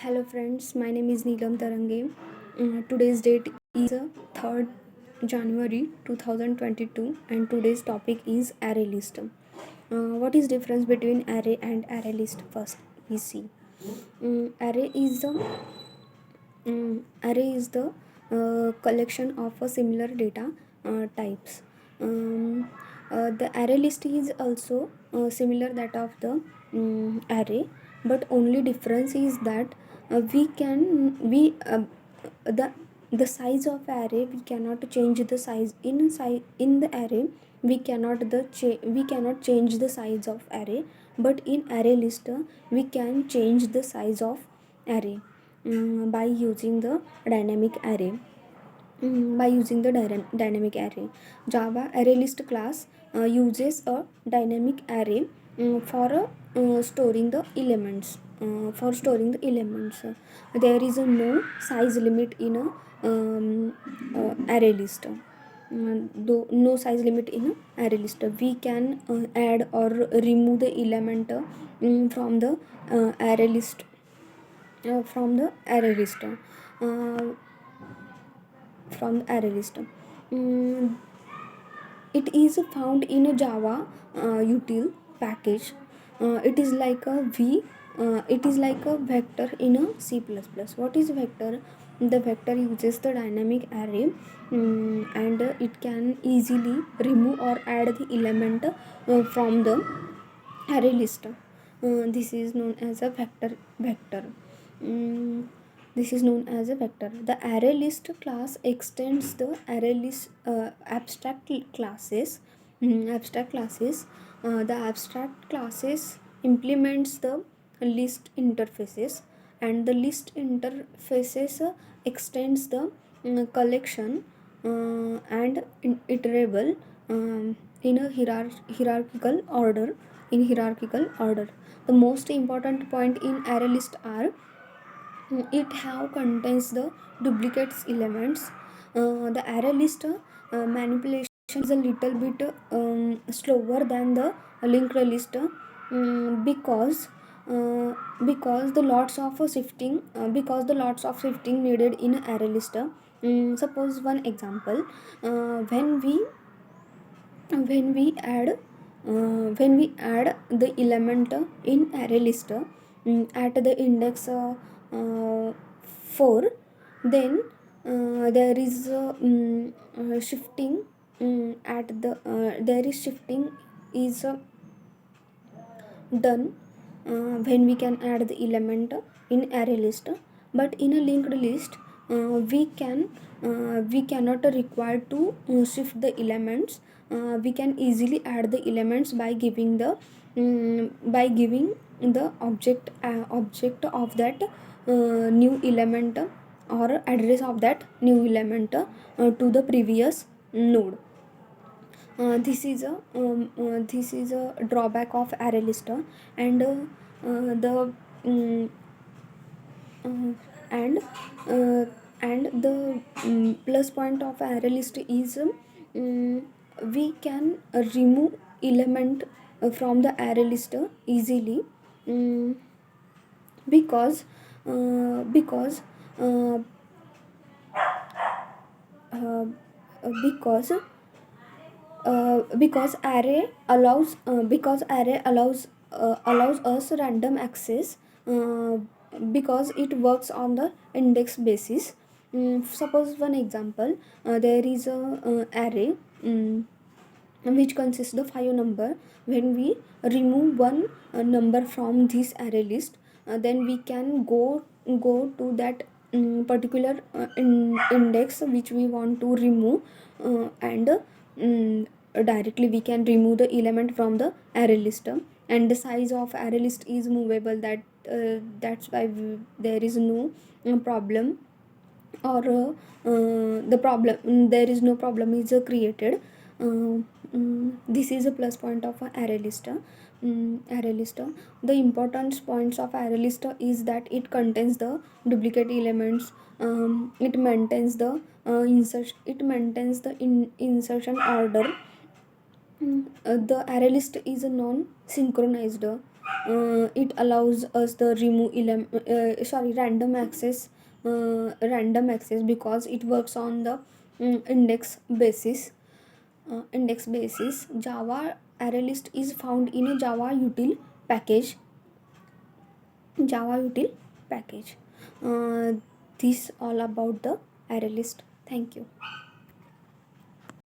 Hello friends, my name is Neelam Tarange. Today's date is 3rd January 2022 and today's topic is array list. What is difference between array and array list? First we see. Array is the collection of similar data types. The array list is also similar that of the array, but only difference is that we can we the size of array we cannot change the size in the array. We cannot change the size of array, but in array list we can change the size of array by using the dynamic array. Dynamic array, Java ArrayList class uses a dynamic array for storing the elements. There is no size limit in a array list. Though no size limit in a array list, we can add or remove the element from the array list. From the array list. Uh, from the array list. Mm, it is found in a Java util package. It is like a V. It is like a vector in a C++. What is vector? The vector uses the dynamic array, and it can easily remove or add the element from the array list. This is known as a vector. Mm, this is known as a vector. The array list class extends the array list abstract classes. Abstract classes. The abstract classes implements the list interfaces, and the list interfaces extends the collection and iterable in a hierarchical order. The most important point in array list are it have contains the duplicates elements. The array list manipulation is a little bit slower than the linked list, because the lots of shifting needed in array list. Suppose one example, when we add the element in array list at the index 4, then there is shifting at the there is shifting is done when we can add the element in array list, but in a linked list we cannot require to shift the elements. We can easily add the elements by giving the object of that new element or address of that new element to the previous node. This is a drawback of array list, and the um, uh, and the plus point of array list is we can remove element from the array list easily, um, because uh, because uh, uh, because array allows us random access, uh, because it works on the index basis. Suppose one example, there is a array which consists of 5 number. When we remove one number from this array list, then we can go to that particular index which we want to remove, and directly we can remove the element from the array list, and the size of array list is movable. That's why there is no problem, or the problem there is no problem is created. This is a plus point of a array list. Array list, the important points of array list is that it contains the duplicate elements. It maintains the insertion order. The array list is a non synchronized. It allows us the remove random access because it works on the index basis. Java ArrayList is found in a Java util package. Uh, this all about the ArrayList. Thank you.